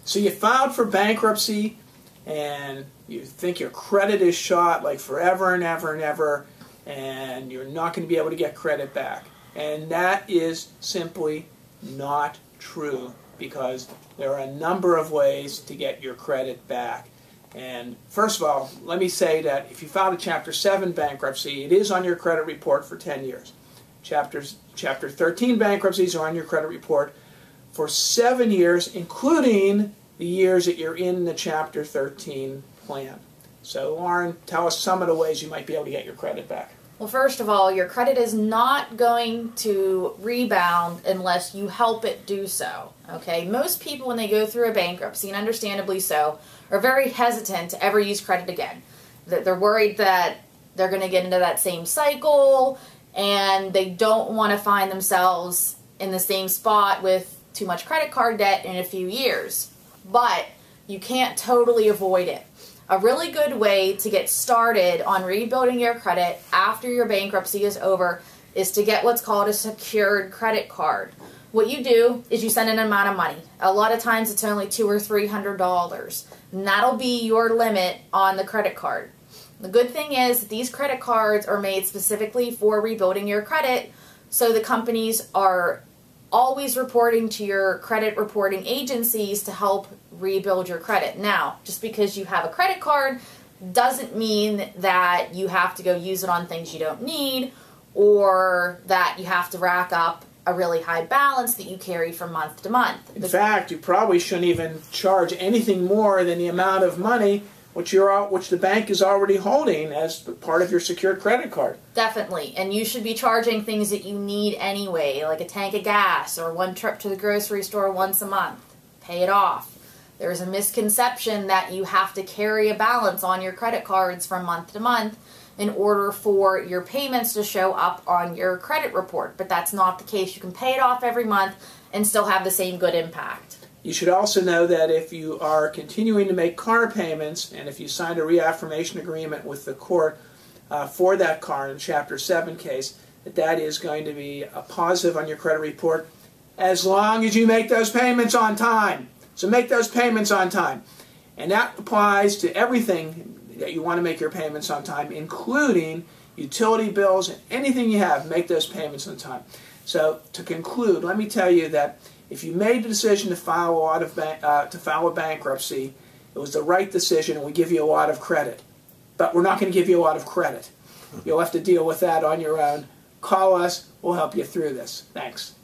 So you filed for bankruptcy and you think your credit is shot like forever and ever and ever, and you're not going to be able to get credit back. And that is simply not true, because there are a number of ways to get your credit back. And first of all, let me say that if you filed a Chapter 7 bankruptcy, it is on your credit report for 10 years. Chapter 13 bankruptcies are on your credit report for 7 years, including the years that you're in the Chapter 13 plan. So Lauren, tell us some of the ways you might be able to get your credit back. Well, first of all, your credit is not going to rebound unless you help it do so. Okay? Most people, when they go through a bankruptcy, and understandably so, are very hesitant to ever use credit again. They're worried that they're going to get into that same cycle, and they don't want to find themselves in the same spot with too much credit card debt in a few years. But you can't totally avoid it. A really good way to get started on rebuilding your credit after your bankruptcy is over is to get what's called a secured credit card. What you do is you send an amount of money. A lot of times it's only $200 or $300, and that'll be your limit on the credit card. The good thing is that these credit cards are made specifically for rebuilding your credit, so the companies are always reporting to your credit reporting agencies to help rebuild your credit. Now, just because you have a credit card doesn't mean that you have to go use it on things you don't need, or that you have to rack up a really high balance that you carry from month to month. In fact, you probably shouldn't even charge anything more than the amount of money which the bank is already holding as part of your secured credit card. Definitely. And you should be charging things that you need anyway, like a tank of gas or one trip to the grocery store once a month. Pay it off. There's a misconception that you have to carry a balance on your credit cards from month to month in order for your payments to show up on your credit report. But that's not the case. You can pay it off every month and still have the same good impact. You should also know that if you are continuing to make car payments, and if you signed a reaffirmation agreement with the court for that car in Chapter 7 case, that is going to be a positive on your credit report as long as you make those payments on time. So make those payments on time. And that applies to everything that you want to make your payments on time, including utility bills and anything you have. Make those payments on time. So to conclude, let me tell you that if you made the decision to file a bankruptcy, it was the right decision, and we give you a lot of credit. But we're not going to give you a lot of credit. You'll have to deal with that on your own. Call us. We'll help you through this. Thanks.